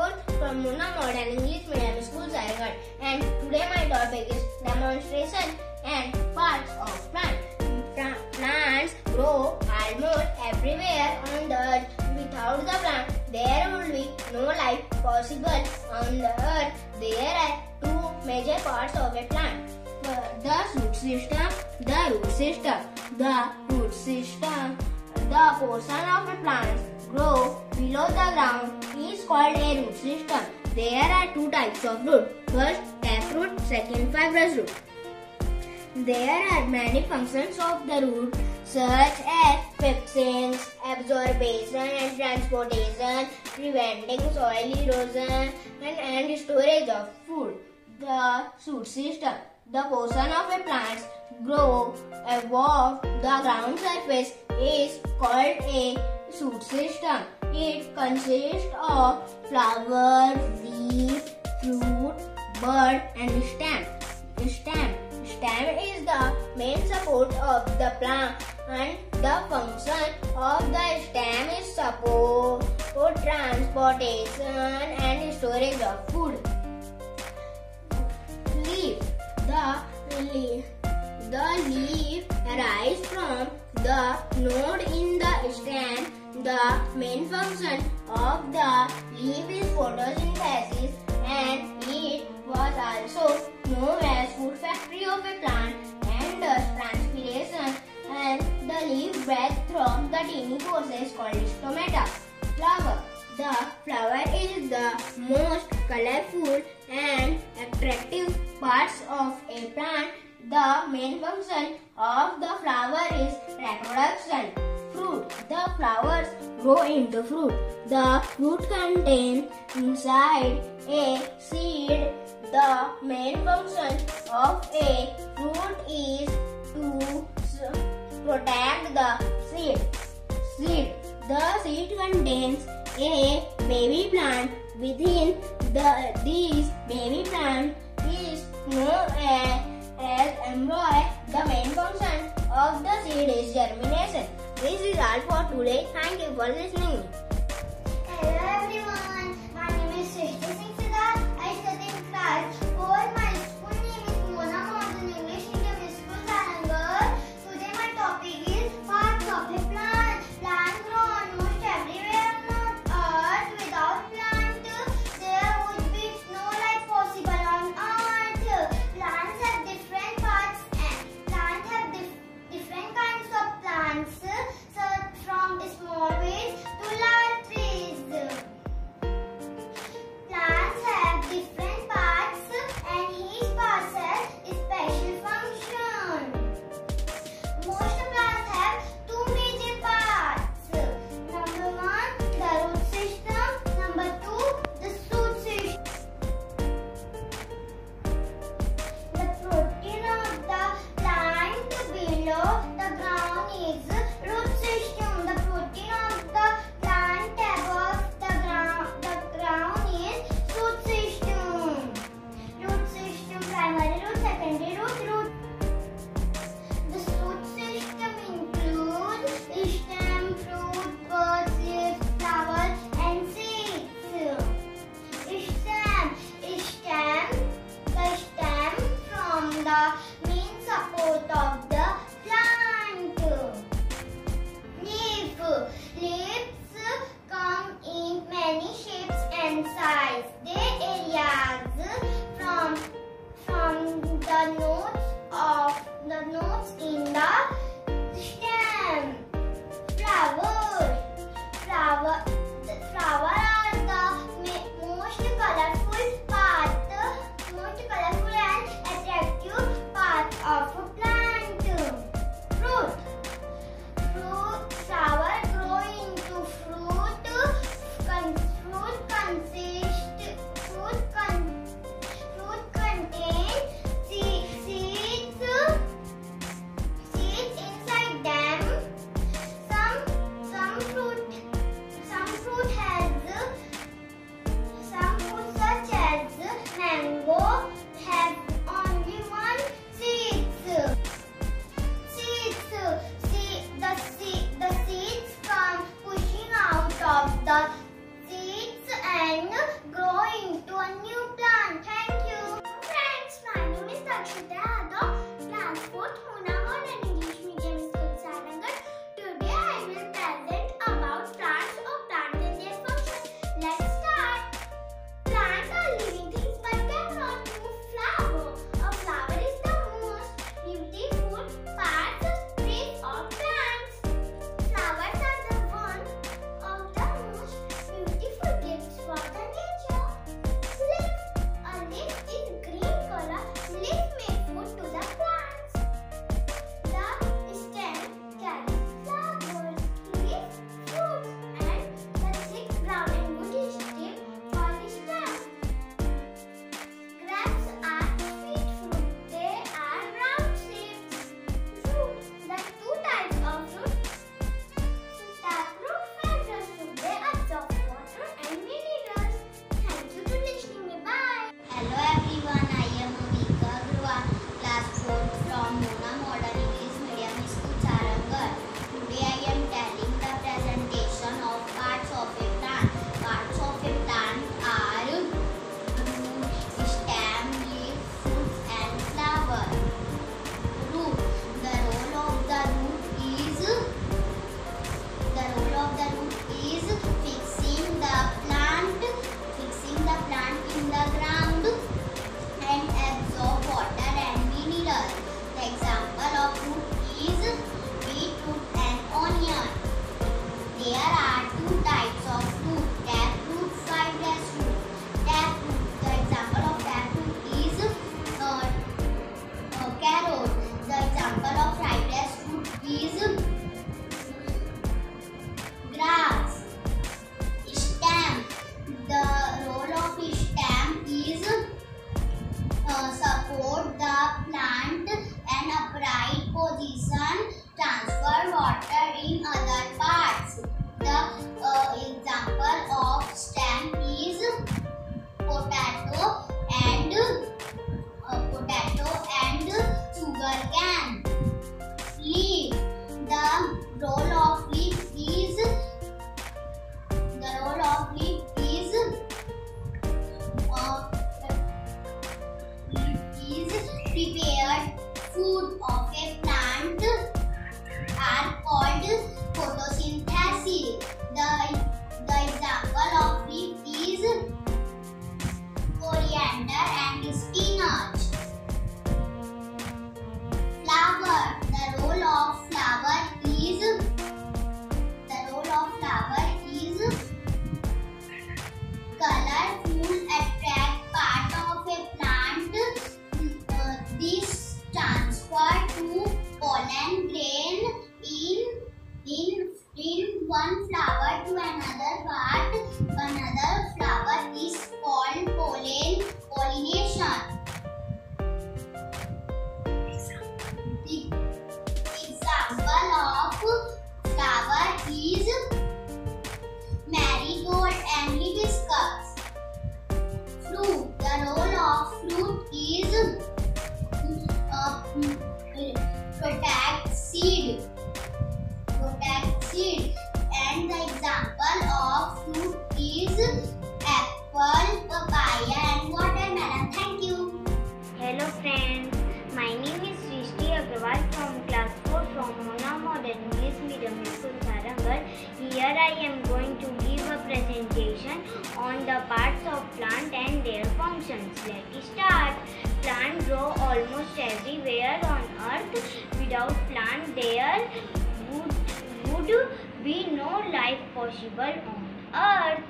4th from Mona Modern English Medium School, Saigad. And today my topic is demonstration and parts of plant. Plants grow almost everywhere on the earth. Without the plant, there would be no life possible on the earth. There are two major parts of a plant: the root system, the root system. The root system, the portion of a plant grow below the ground, is called a root system. There are two types of root. First, taproot, second, fibrous root. There are many functions of the root, such as fixing, absorption and transportation, preventing soil erosion, and storage of food. The shoot system, the portion of a plant grow above the ground surface, is called a shoot system. It consists of flower, leaf, fruit, bud, and stem. Stem is the main support of the plant, and the function of the stem is support for transportation and storage of food. Leaf. The leaf arises from the node in the stem. The main function of the leaf is photosynthesis, and it was also known as food factory of a plant, and thus transpiration and the leaf breath from the tiny process called stomata. Flower. The flower is the most colorful and attractive parts of a plant. The main function of the flower is reproduction. Fruit. The flowers grow into fruit. The fruit contains inside a seed. The main function of a fruit is to protect the seed. The seed contains a baby plant. Within this baby plant is known as embryo. The main function of the seed is germination. This is all for today. Thank you for listening. Hello everyone, my name is Shrishti Singh Siddharth. I study in class 4. My school name is Mona Modern English Medium School, Sarangarh. Today my topic is parts of a plant. Plants grow almost everywhere on earth. Without plant, there would be no life possible on earth. Plants have different parts and plants have different kinds of plants, from small trees to large trees. Plants have different parts and each part has a special function. Most plants have two major parts. Number 1, the root system. Number 2, the shoot system. The protein of the plant below the ground is root system. The protein of the plant above the ground is shoot system. Root system, primary root, secondary root. The shoot system includes stem, fruit, buds, leaves, flowers, and seeds. The stem from the main support of the plant. Leaves come in many shapes and sizes. They arise from the nodes in the stem. Flowers are the most colorful and attractive part of a plant. Fruit. Flower grow into fruit. Fruit contain seeds. Seeds prepared food of a plant are called photosynthesis. The example of it is coriander and spinach. Flower. The role of flower is colorful, attract part of a plant. This transfer to pollen grain in one flower to another part. Another flower is called pollination. The example of flower is marigold and hibiscus. Fruit. The role of fruit is protect seed. And the example of fruit is apple, papaya and watermelon. Thank you. Hello friends, my name is Srishti Agrawal from class 4 from Mona Modern English Medium School, Warangal. Here I am going to give a presentation on the parts of plant and their functions. Let's start. Plants grow almost everywhere on earth. Without plant there would be no life possible on earth.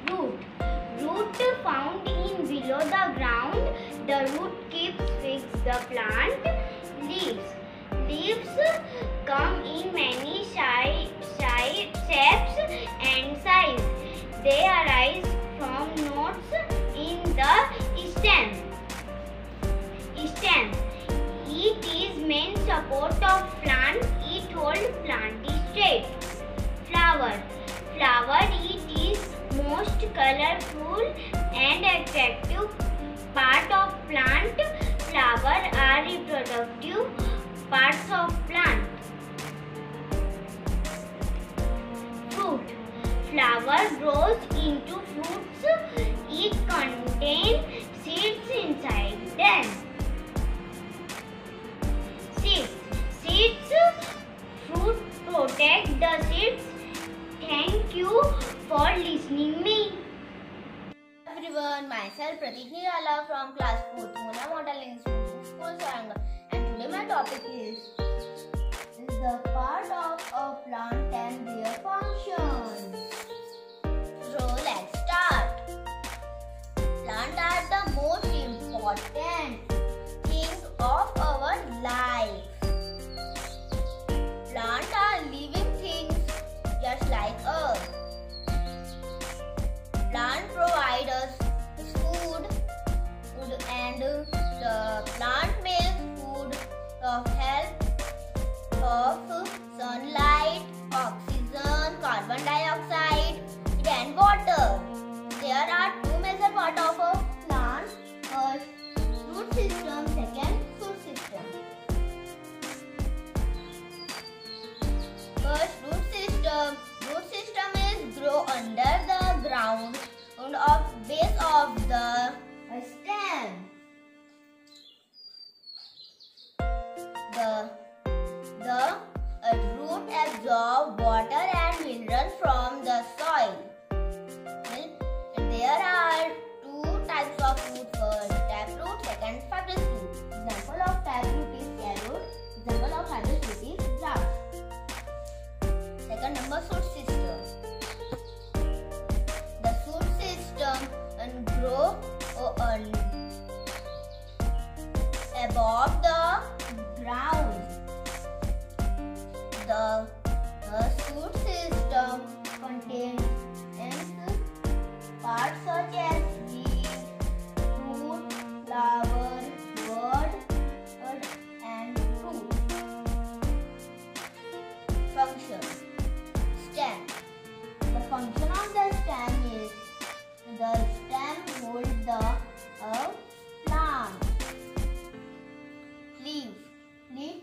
Root found in below the ground. The root keeps fixed the plant. Leaves come in many shapes and size. They arise from nodes in the stem. It is main support of plant. It holds plant straight. Flower. It is most colorful and attractive part of plant. Flower are reproductive parts of plant. Fruit. Flower grows into fruits. It contains seeds inside them. Seeds. Fruit protect the seeds. Thank you for listening me. Everyone, myself Pratik Nirala from class 4 Mona Model English School, Warangal, and today my topic is the part of a plant and their function. So let's start. Plants are the most important thing of our life. Plants are living things just like us. Plants provide us food and the plant makes food of help of sunlight, oxygen, carbon dioxide, and water. There are two major parts of a plant. First, root system. Second, shoot system. First, root system. Root system is grow under the ground and of base of the stem. The root absorb water and minerals from the soil. There are two types of root. First, taproot. Second, fibrous root. Example of taproot is carrot. Example of fibrous root is grass. Second number, shoot system. The shoot system grow above the ground. The shoot system contains parts such as leaf, root, flower, bud, and fruit. Function. Stem. The function of the stem is the stem holds the plant. Leaf. Leaf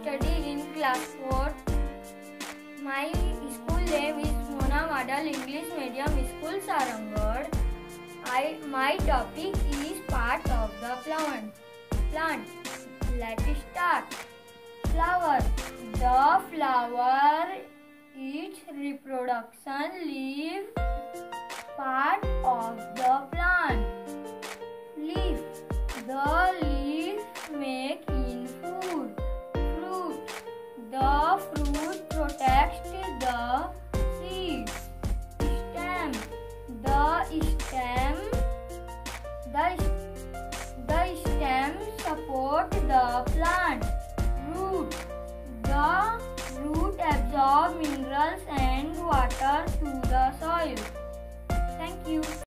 study in class 4. My school name is Mona Model English Medium School Sarangarh. My topic is part of the plant. Let's start. Flower. The flower is reproduction leaf part of the plant. Leaf. The leaf make in food. Fruit. The fruit protects the seeds. Stem. The stem support the plant. Root. The root absorb minerals and water to the soil. Thank you.